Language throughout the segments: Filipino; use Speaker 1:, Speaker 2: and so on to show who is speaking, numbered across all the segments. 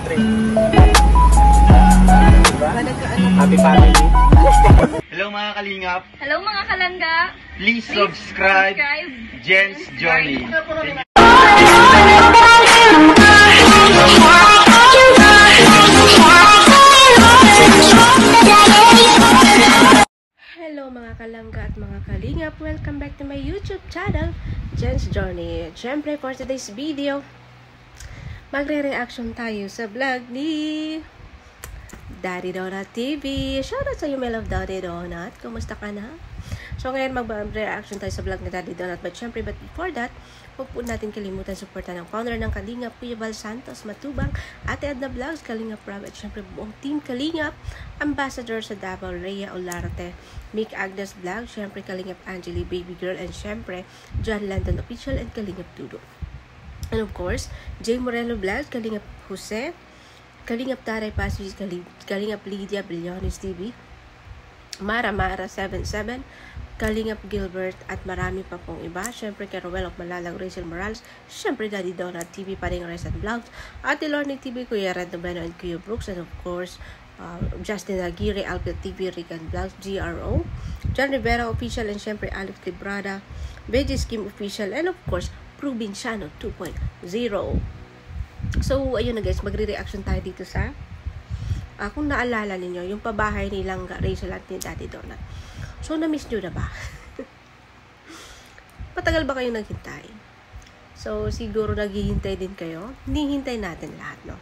Speaker 1: 3. Diba? Happy family. Hello mga kalingap.
Speaker 2: Hello mga kalangga.
Speaker 1: Please subscribe Jen's Journey.
Speaker 3: Hello mga kalangga at mga kalingap. Welcome back to my YouTube channel, Jen's Journey. Siyempre, for today's video, magre-reaction tayo sa vlog ni Daddy Donut TV. Shoutout sa iyo, my love Daddy Donut. Kumusta ka na? So ngayon mag-reaction tayo sa vlog ni Daddy Donut. But before that, huwag po natin kalimutan suportan ng founder ng Kalingap, Kuya Val Santos Matubang, Ate Edna Vlogs, Kalingap Rob, at syempre buong team Kalingap, Ambassador sa Davao, Rhea Olarte, Mick Agnes Vlog, syempre Kalingap Angeli, Baby Girl, and syempre John Landon Official and Kalingap Tudo. And of course, Jay Morello Vlogs, Kalingap Jose, Kalingap Taray Pasis, Kalingap Lydia Brillones TV, Mara 77, Kalingap Gilbert, at marami pa pong iba. Syempre kay Roel of Malalag, Rachel Morales, syempre Daddy Donut TV, Paring Res and Vlogs, Ate Lorne TV, Kuya Red Nobeno and Kuya Brooks, and of course Justin Aguirre, Alpil TV, Rican Vlogs, GRO, John Rivera Official, and syempre Alex Librada, Veggie Scheme Official, and of course Provinciano 2.0. So ayun na guys, magre-reaction tayo dito sa kung naalala ninyo yung pabahay ni Langga, Rachel at ni Daddy Donut. So, na-miss nyo na ba? Matagal ba kayong naghintay? So, siguro naghihintay din kayo. Hinihintay natin lahat, no?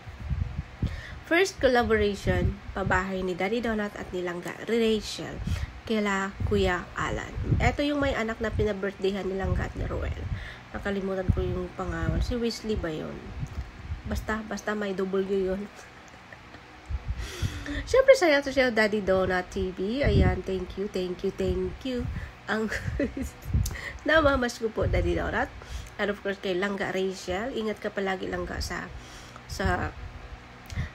Speaker 3: First collaboration, pabahay ni Daddy Donut at ni Langga, Rachel, kila Kuya Alan. Ito yung may anak na pinabirthdayhan ni Langga at ni Roel. Nakalimutan ko yung pangalan. Si Wesley ba yun? Basta may W yun. Siyempre, saya to siya, Daddy Donut TV. Ayan, thank you. Ang namamas ko po, Daddy Donut. And of course, kay Langga Rachel. Ingat ka palagi, Langga, sa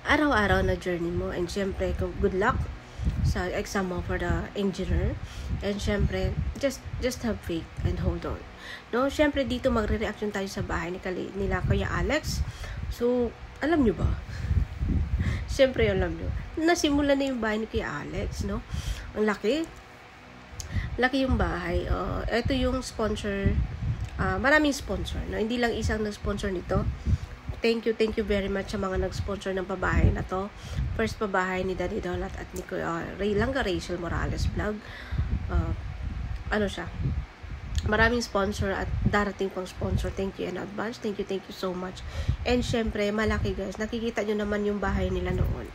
Speaker 3: araw-araw na journey mo. And siyempre, good luck sa exam mo for the engineer. And siyempre, just have faith and hold on. No, siyempre, dito magre-reaction tayo sa bahay nila Kuya Alex. So, alam nyo ba? Siyempre, alam nyo, nasimula na yung bahay ni Kuya Alex, no? Ang laki. Laki yung bahay. Ito yung sponsor. Maraming sponsor, no? Hindi lang isang nag-sponsor nito. Thank you very much sa mga nag-sponsor ng pabahay na to. First pabahay ni Daddy Donut at ni Kuya Langga Rachel Morales Vlog. Ano siya? Maraming sponsor at darating pang sponsor. Thank you in advance. Thank you so much. And syempre, malaki guys. Nakikita nyo naman yung bahay nila noon.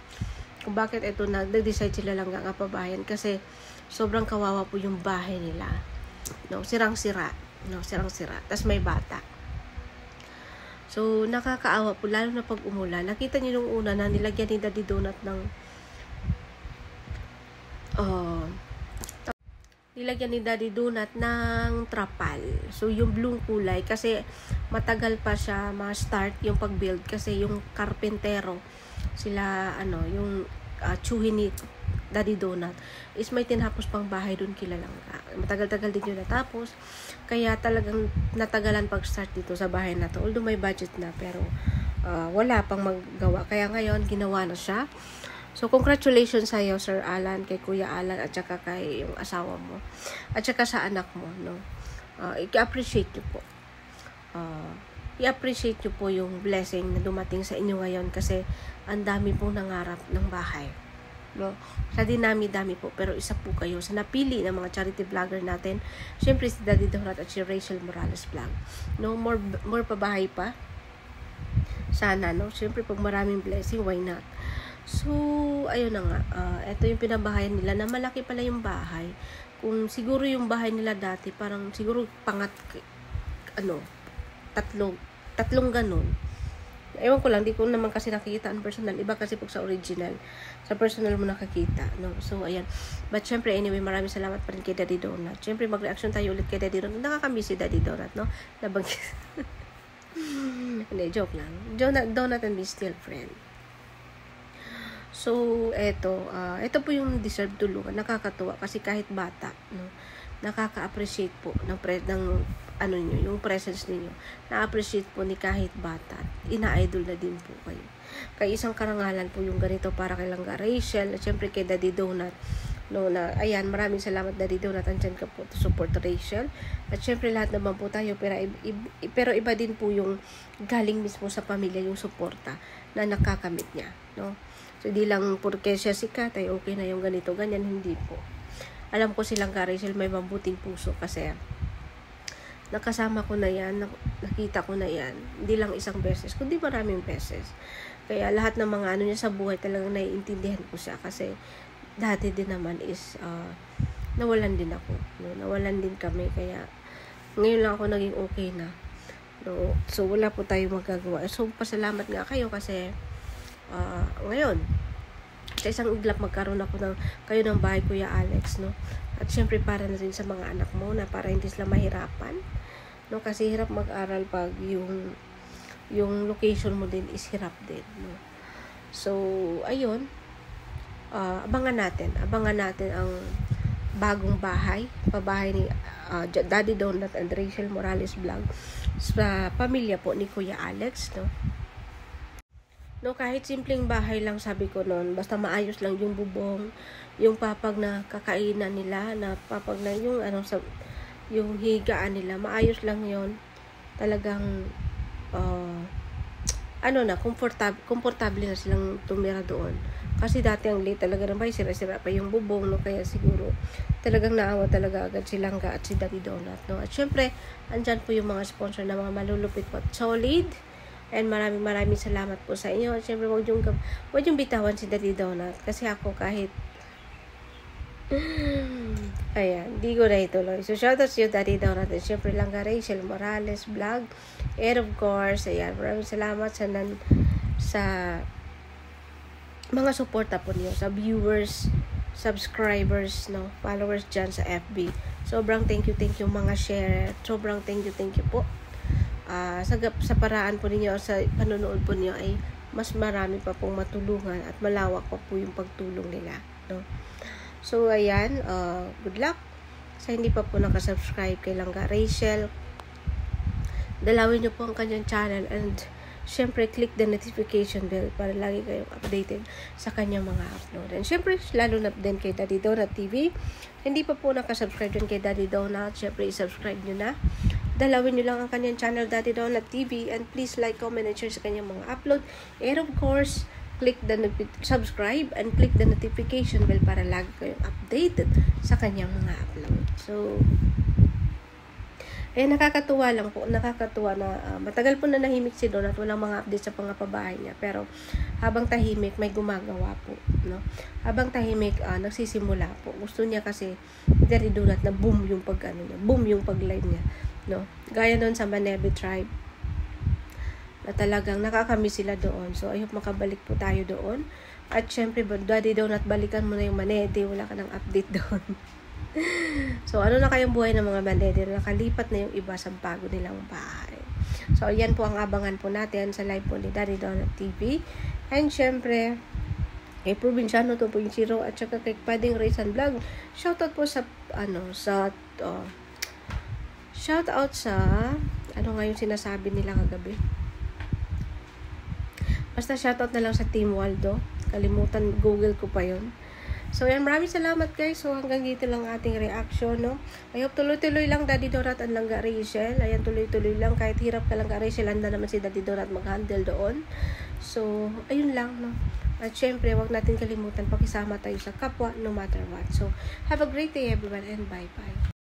Speaker 3: Kung bakit ito nag-decide sila lang nga pabahayan. Kasi sobrang kawawa po yung bahay nila. No, sirang-sira. Tapos may bata. So, nakakaawa po. Lalo na pag umulan. Nakita nyo nung una na nilagyan ni Daddy Donut ng nilagyan ni Daddy Donut ng trapal. So, yung blue kulay, kasi matagal pa siya ma-start yung pag-build. Kasi yung karpentero, sila, yung tsuhin ni Daddy Donut, is may tinapos pang bahay dun kilalang. Matagal-tagal din yun natapos. Kaya talagang natagalan pag-start dito sa bahay na to. Although may budget na, pero wala pang maggawa. Kaya ngayon, ginawa na siya. So, congratulations sa iyo, Sir Alan, kay Kuya Alan, at saka kay yung asawa mo, at saka sa anak mo, no? I-appreciate nyo po. I-appreciate nyo po yung blessing na dumating sa inyo ngayon kasi ang dami pong nangarap ng bahay. No? Sa dinami-dami po, pero isa po kayo sa napili ng mga charity vlogger natin. Siyempre, si Daddy Donut at si Rachel Morales Vlog. No? More pabahay pa. Sana, no? Siyempre, pag maraming blessing, why not? So, ayun na nga. Ito yung pinabahayan nila na malaki pala yung bahay. Kung siguro yung bahay nila dati, parang siguro tatlong ganun. Ewan ko lang, di ko naman kasi nakikita ang personal. Iba kasi po sa original. Sa personal mo nakakita, no? So, ayan. But, syempre, anyway, maraming salamat pa rin kay Daddy Donut. Syempre, mag-reaction tayo ulit kay Daddy Donut. Nakakamiss si Daddy Donut, no? Nabanggit. Hindi, joke lang. Donut and me still friend. So, ito po yung deserve tulungan. Nakakatuwa kasi kahit bata, no, nakaka-appreciate po ng ano niyo, yung presence niyo. Na-appreciate po ni kahit bata. Ina-idol na din po kayo. Kaya isang karangalan po yung ganito para kay Langga Rachel, at syempre kay Daddy Donut. No, na, ayan, maraming salamat Daddy Donut, andyan ka po to support Rachel. At syempre lahat naman po tayo, pero iba din po yung galing mismo sa pamilya, yung suporta na nakakamit niya. No? So, di lang porque siya sikat, ay okay na yung ganito, ganyan, hindi po. Alam ko silang Rachel may mabuting puso kasi nakasama ko na yan, nakita ko na yan, hindi lang isang beses, kundi maraming beses. Kaya lahat ng mga ano niya sa buhay talagang naiintindihan ko siya kasi dati din naman is nawalan din ako. No? Nawalan din kami, kaya ngayon lang ako naging okay na. No? So, wala po tayo magagawa. So, pasalamat nga kayo kasi ngayon, sa isang iglap magkaroon ako kayo ng bahay, Kuya Alex, no? At syempre para na rin sa mga anak mo na para hindi sila mahirapan, no? Kasi hirap mag-aral pag yung location mo din is hirap din, no? So, ayun, abangan natin ang bagong bahay, pabahay ni Daddy Donut and Rachel Morales Vlog sa pamilya po ni Kuya Alex, no? No, kahit simpleng bahay lang, sabi ko noon, basta maayos lang yung bubong, yung papag na kakainan nila, na papag na yung yung higaan nila, maayos lang yon. Talagang komportable na silang tumira doon. Kasi dati ang late talaga ng bahay, sira-sira pa yung bubong, no? Kaya siguro talagang naawa talaga agad si Langga at si Daddy Donut, no? At syempre, andyan po yung mga sponsor na mga malulupit po at solid. And maraming salamat po sa inyo. At syempre, huwag yung bitawan si Daddy Donut. Kasi ako kahit ayan, di ko na ituloy. So, shoutout sa iyo, Daddy Donut. At syempre, Langga Rachel Morales Vlog. And of course, ayan, maraming salamat sa mga suporta po niyo, sa viewers, subscribers, no, followers dyan sa FB. Sobrang thank you mga share. Sobrang thank you po. Sa paraan po ninyo, sa panonood po niyo ay mas marami pa pong matulungan at malawak pa po yung pagtulong nila, no? So, ayan, good luck sa hindi pa po nakasubscribe kay Langga Rachel. Dalawin niyo po ang kanyang channel and syempre click the notification bell para lagi kayong updated sa kanyang mga upload. And syempre, lalo na din kay Daddy Donut TV. Hindi pa po nakasubscribe din kay Daddy Donut, syempre i-subscribe nyo na. Dalawin nyo lang ang kanyang channel, Daddy Donut TV, and please like, comment, and share sa kanyang mga upload. And of course, subscribe and click the notification bell para lagi kayong updated sa kanyang mga upload. So, nakakatuwa na matagal po na nahimik si Donut, walang mga update sa pangapabahay niya, pero habang tahimik may gumagawa po, no? Habang tahimik nagsisimula po. Gusto niya kasi Daddy Donut na boom yung pag-live niya, no? Gaya noon sa Manebe Tribe na talagang nakakamiss sila doon. So, I hope makabalik po tayo doon. At syempre, Daddy Donut, balikan mo na yung Manede, wala ka ng update doon. So, ano na kayong buhay ng mga Manede? Nakalipat na yung iba sa bago nilang bahay. So, yan po ang abangan po natin sa live po ni Daddy Donut TV. And syempre, kay Provinciano 2.0 at saka kay Pading Raysan Vlog. Shoutout po shoutout sa ano nga yung sinasabi nila kagabi. Basta shoutout na lang sa Team Waldo. Kalimutan, Google ko pa yun. So, yan, maraming salamat guys. So, hanggang dito lang ating reaction, no? I hope tuloy-tuloy lang Daddy Donut at Langga Rachel. Ayan, tuloy-tuloy lang. Kahit hirap ka Langga Rachel, handa naman si Daddy Donut mag-handle doon. So, ayun lang, no? At syempre, wag natin kalimutan pakisama tayo sa kapwa no matter what. So, have a great day everyone and bye-bye.